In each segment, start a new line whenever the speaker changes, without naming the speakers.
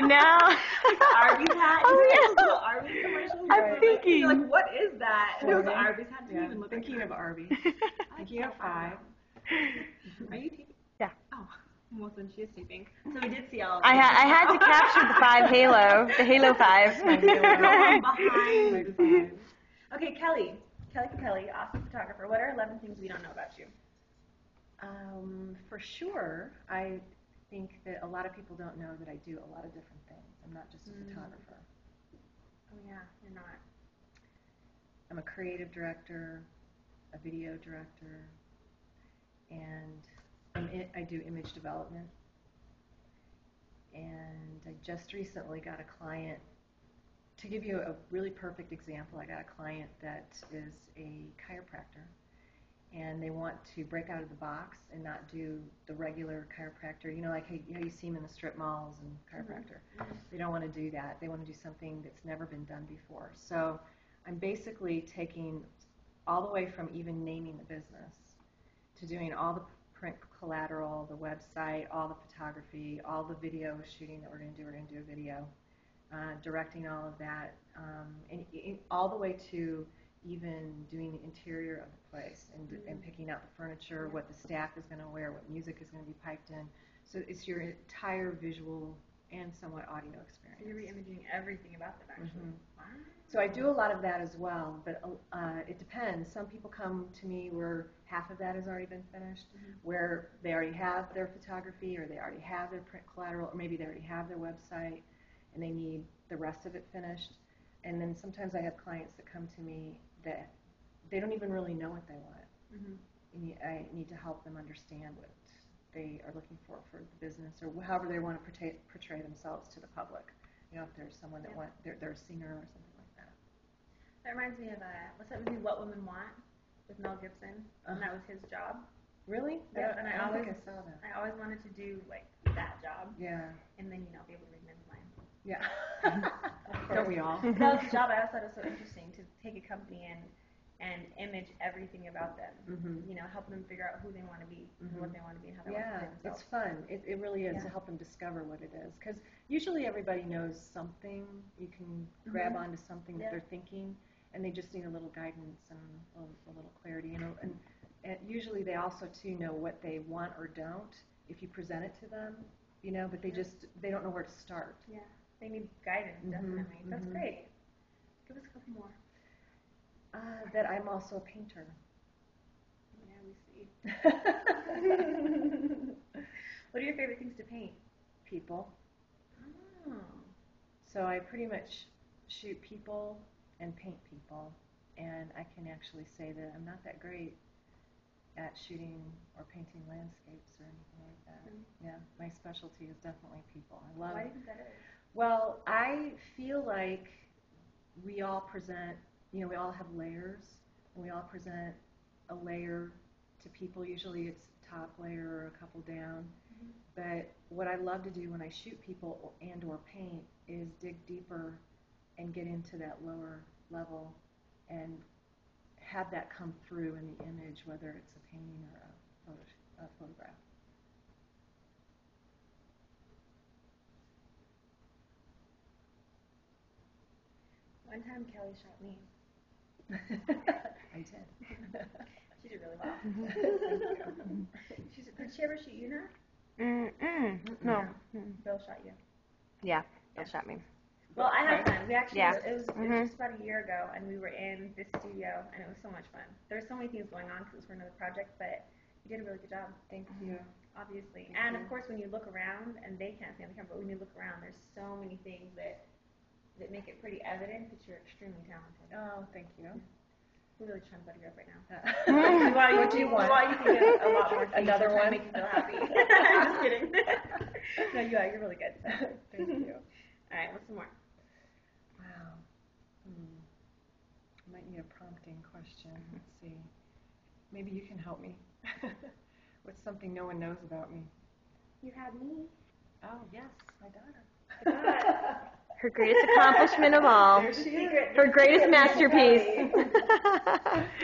you now.
Arby's hat.
Oh,
You
yeah.
know those little Arby's commercials?
I'm thinking.
You're like, what is that? And it was Arby's hat. Didn't
Yeah,
even look
thinking
like
of Arby's.
I
Thinking of 5.
Are you taping?
Yeah.
Oh, well then she is taping. So we did see all of
I had to capture the 5 halo, the Halo 5.
From behind the 5. Okay, Kelly, awesome photographer. What are 11 things we don't know about you?
For sure, I think that a lot of people don't know that I do a lot of different things. I'm not just a photographer.
Oh yeah, you're not.
I'm a creative director, a video director, and I do image development. And I just recently got a client, to give you a really perfect example, I got a client that is a chiropractor, and they want to break out of the box and not do the regular chiropractor, you know, like how you see them in the strip malls and chiropractor. They don't want to do that. They want to do something that's never been done before. So I'm basically taking all the way from even naming the business to doing all the print collateral, the website, all the photography, all the video shooting that we're going to do. We're going to do a video, directing all of that, and all the way to even doing the interior of the place and picking out the furniture, what the staff is going to wear, what music is going to be piped in. So it's your entire visual and somewhat audio experience.
So you're re-imaging everything about them, actually. Wow.
So I do a lot of that as well, but it depends. Some people come to me where half of that has already been finished, where they already have their photography, or they already have their print collateral, or maybe they already have their website, and they need the rest of it finished. And then sometimes I have clients that come to me that they don't even really know what they want. I need to help them understand what they are looking for the business, or however they want to portray themselves to the public. You know, if there's someone that they're a singer or something like that.
That reminds me of what's that movie, What Women Want, with Mel Gibson, and that was his job.
Really?
Yeah, and
I don't think I saw that.
I always wanted to do like that job.
Yeah.
And then be able to read men's minds.
Yeah. Don't we all?
That was the job. I always thought it was so interesting to take a company and image everything about them. Help them figure out who they want to be, what they want to be, and how they want to play themselves.
It's fun. It really is to help them discover what it is. Because usually everybody knows something. You can grab onto something that they're thinking, and they just need a little guidance and a little clarity. And usually they also too know what they want or don't if you present it to them. But they don't know where to start.
Yeah. They need guidance, definitely. That's great. Give us a couple more.
That I'm also a painter.
Yeah, we see. What are your favorite things to paint?
People.
Oh.
So I pretty much shoot people and paint people, and I can actually say that I'm not that great at shooting or painting landscapes or anything like that. Yeah, my specialty is definitely people. I love it.
Why do you think that is?
Well, I feel like we all present, we all have layers, and we all present a layer to people. Usually it's top layer or a couple down. But what I love to do when I shoot people and or paint is dig deeper and get into that lower level and have that come through in the image, whether it's a painting or a photograph.
One time Kelly shot me.
I did.
She did really well. Did she ever shoot you now?
No.
Bill shot you.
Yeah, Bill shot me.
Well, I had fun. We actually,
Yeah.
it was just about a year ago, and we were in this studio, and it was so much fun. There were so many things going on because it was for another project, but you did a really good job.
Thank you.
Obviously. And of course, when you look around, and they can't see on the camera, but when you look around, there's so many things that make it pretty evident that you're extremely talented.
Oh, thank you.
We're really trying to butter you up right now.
What do you want?
Well, you can get a lot more things.
Another one?
To make you feel happy. I'm just kidding. No, you are. You're really good.
Thank you.
All right, what's some more?
Wow. I might need a prompting question. Let's see. Maybe you can help me. What's something no one knows about me?
You had me.
Oh, yes, my daughter.
Her greatest accomplishment of all. Her greatest masterpiece.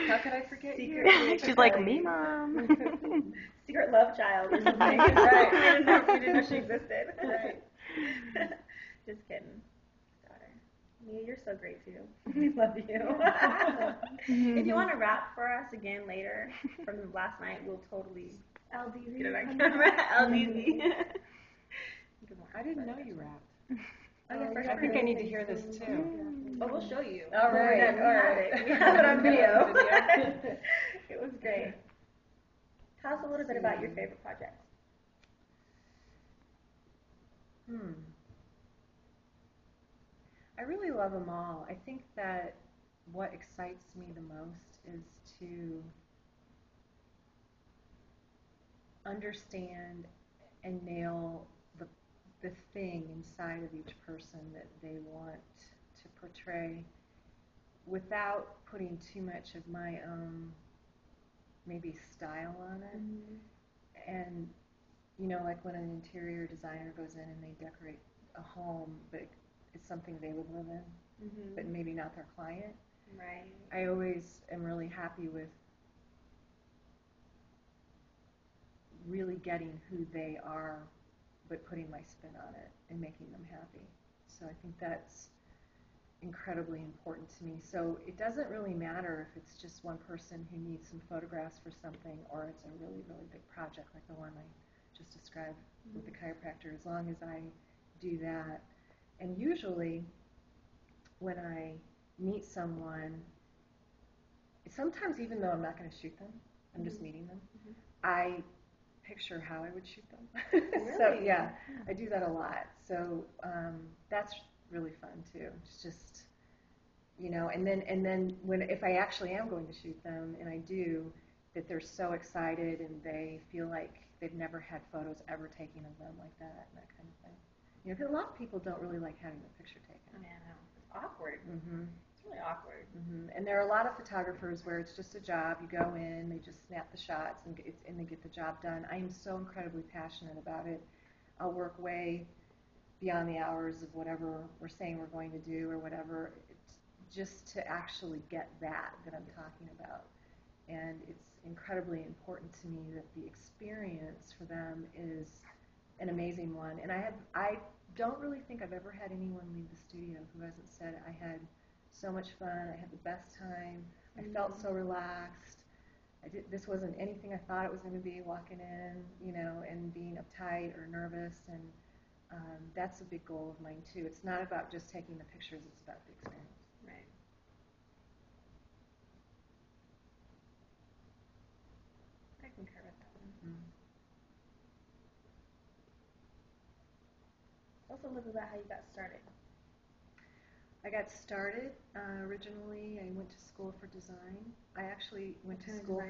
How could I forget you?
She's like, me, Mom.
Secret love child or something. Right. We didn't know she existed.
Right.
Yeah, you're so great too. We love you. If you want to rap for us again later from last night, we'll totally
LDZ.
get it on camera. LDZ.
I didn't know you rapped.
Oh, yeah,
I think I need to hear this too.
Oh, we'll show you.
All right.
We have it. We have it on video. It was great. Tell us a little bit about your favorite projects.
I really love them all. I think that what excites me the most is to understand and nail the thing inside of each person that they want to portray without putting too much of my own maybe style on it. And like when an interior designer goes in and they decorate a home, but it's something they would live in, but maybe not their client.
Right.
I always am really happy with really getting who they are, but putting my spin on it and making them happy. So I think that's incredibly important to me. So it doesn't really matter if it's just one person who needs some photographs for something, or it's a really, really big project like the one I just described with the chiropractor, as long as I do that. And usually when I meet someone, sometimes even though I'm not going to shoot them, I'm just meeting them, I picture how I would shoot them. So yeah, I do that a lot. So that's really fun too. It's just, and then if I actually am going to shoot them, and I do, that they're so excited and they feel like they've never had photos ever taken of them like that, and that kind of thing. Because a lot of people don't really like having a picture taken.
Yeah, no, it's awkward. It's really awkward.
And there are a lot of photographers where it's just a job. You go in, they just snap the shots, and they get the job done. I am so incredibly passionate about it. I'll work way beyond the hours of whatever we're saying we're going to do or whatever, just to actually get that I'm talking about. And it's incredibly important to me that the experience for them is an amazing one. And I don't really think I've ever had anyone leave the studio who hasn't said, I had so much fun, I had the best time, I felt so relaxed, this wasn't anything I thought it was going to be walking in, and being uptight or nervous, and that's a big goal of mine too. It's not about just taking the pictures, it's about the experience.
Right. I concur with that one. Tell us a little bit about how you got started.
I got started originally. I went to school for design. I actually went to school.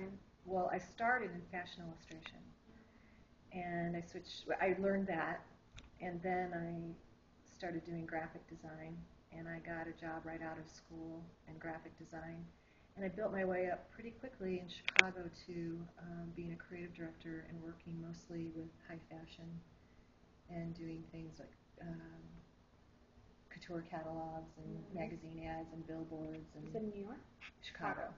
Well, I started in fashion illustration, and I learned that, and then I started doing graphic design, and I got a job right out of school in graphic design, and I built my way up pretty quickly in Chicago to being a creative director and working mostly with high fashion and doing things like couture catalogs and magazine ads and billboards. And
you said in New York?
Chicago.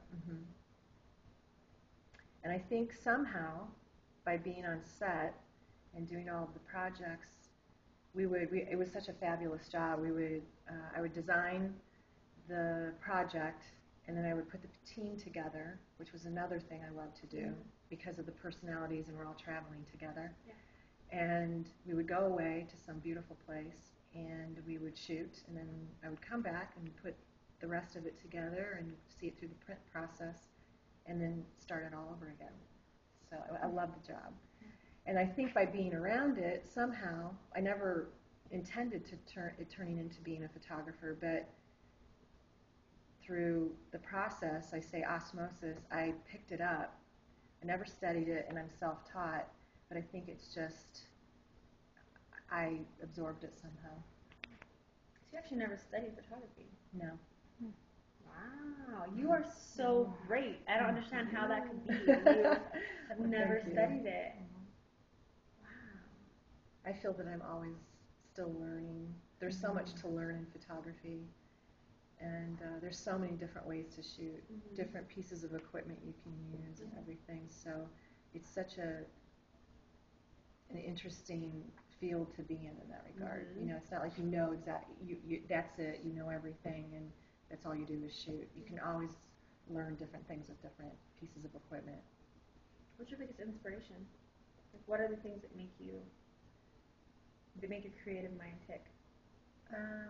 And I think somehow, by being on set and doing all of the projects, it was such a fabulous job. I would design the project, and then I would put the team together, which was another thing I loved to do because of the personalities, and we're all traveling together.
Yeah.
And we would go away to some beautiful place, and we would shoot, and then I would come back and put the rest of it together and see it through the print process, and then start it all over again. So I love the job. And I think by being around it, somehow, I never intended to turning into being a photographer, but through the process, I say osmosis, I picked it up. I never studied it, and I'm self-taught, but I think it's just, I absorbed it somehow.
So you actually never studied photography?
No.
Wow, you are so great. I don't understand how that could be. You have never studied it. Wow.
I feel that I'm always still learning. There's so much to learn in photography, and there's so many different ways to shoot, different pieces of equipment you can use and everything. So it's such an interesting field to be in that regard. You know, it's not like you know exactly, that's it, you know everything, and that's all you do is shoot. You can always learn different things with different pieces of equipment.
What's your biggest inspiration? Like, what are the things that make your creative mind tick?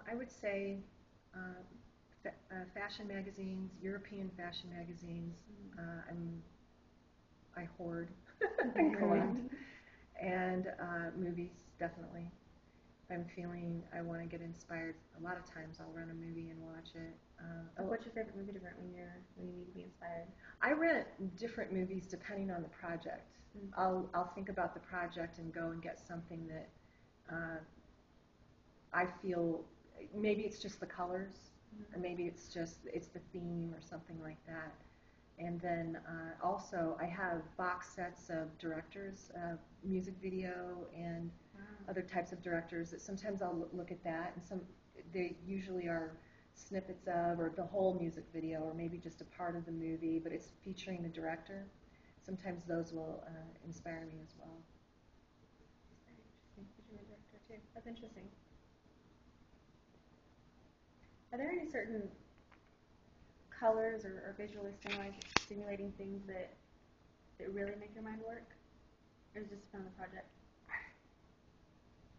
I would say fashion magazines, European fashion magazines. I hoard and collect. And movies, definitely. If I'm feeling I want to get inspired, a lot of times I'll rent a movie and watch it.
What's your favorite movie to rent when you need to be inspired?
I rent different movies depending on the project. I'll think about the project and go and get something that I feel, maybe it's just the colors, or maybe it's the theme or something like that. And then also I have box sets of directors, music video and other types of directors that sometimes I'll look at that, and they usually are snippets of, or the whole music video, or maybe just a part of the movie, but it's featuring the director. Sometimes those will inspire me as well.
Featuring the director too. That's interesting. Are there any certain colors or visually stimulating things that really make your mind work? Or is it just on the project?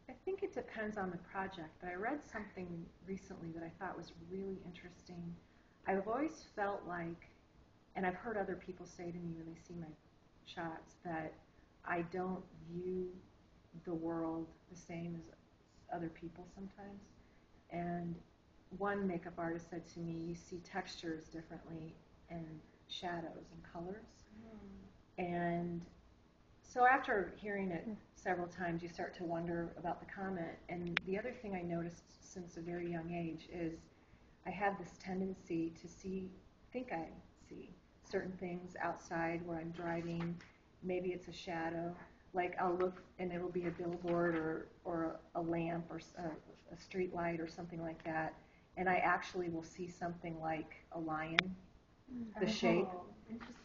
I think it depends on the project, but I read something recently that I thought was really interesting. I've always felt like, and I've heard other people say to me when they see my shots, that I don't view the world the same as other people sometimes. And one makeup artist said to me, you see textures differently and shadows and colors. And so after hearing it several times, you start to wonder about the comment. And the other thing I noticed since a very young age is I have this tendency to think I see certain things outside where I'm driving. Maybe it's a shadow. Like I'll look and it'll be a billboard or a lamp or a street light or something like that. And I actually will see something like a lion, the shape.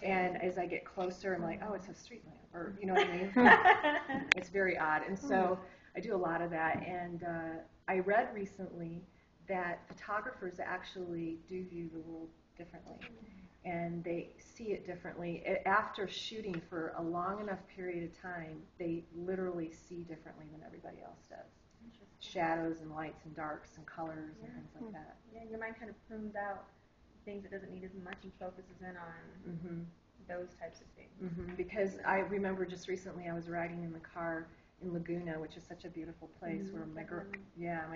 And as I get closer, I'm like, oh, it's a street lamp, or you know what I mean? It's very odd. And so I do a lot of that. And I read recently that photographers actually do view the world differently, and they see it differently. After shooting for a long enough period of time, they literally see differently than everybody else does. Shadows and lights and darks and colors and things like that.
Yeah, your mind kind of prunes out things it doesn't need as much and focuses in on those types of things.
Because I remember just recently I was riding in the car in Laguna, which is such a beautiful place where my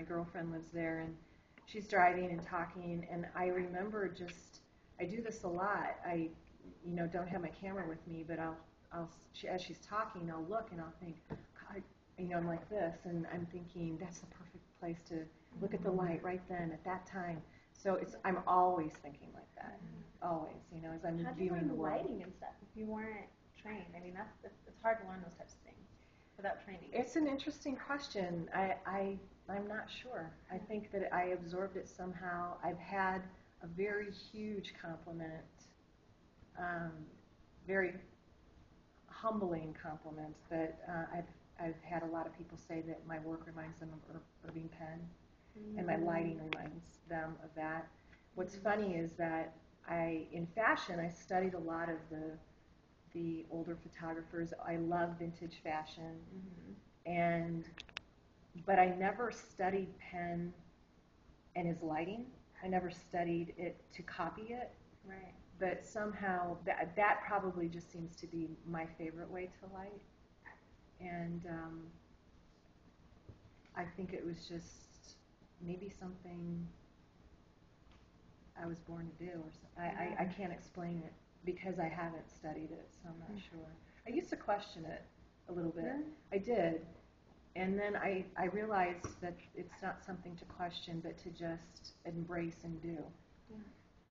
girlfriend lives there, and she's driving and talking, and I remember I do this a lot. I don't have my camera with me, but as she's talking, I'll look and I'll think, God, I'm like this, and I'm thinking that's the perfect place to look at the light right then at that time. So I'm always thinking like that, always, as I'm viewing the world.
How'd you learn lighting and stuff if you weren't trained? I mean, it's hard to learn those types of things without training.
It's an interesting question. I'm not sure. I think that I absorbed it somehow. I've had a very huge compliment, very humbling compliments that I've had a lot of people say that my work reminds them of Irving Penn, and my lighting reminds them of that. What's funny is that in fashion, I studied a lot of the older photographers. I love vintage fashion, but I never studied Penn and his lighting. I never studied it to copy it.
Right.
But somehow that probably just seems to be my favorite way to light. And I think it was just maybe something I was born to do, or something. I can't explain it because I haven't studied it, so I'm not sure. I used to question it a little bit. I did. And then I realized that it's not something to question, but to just embrace and do.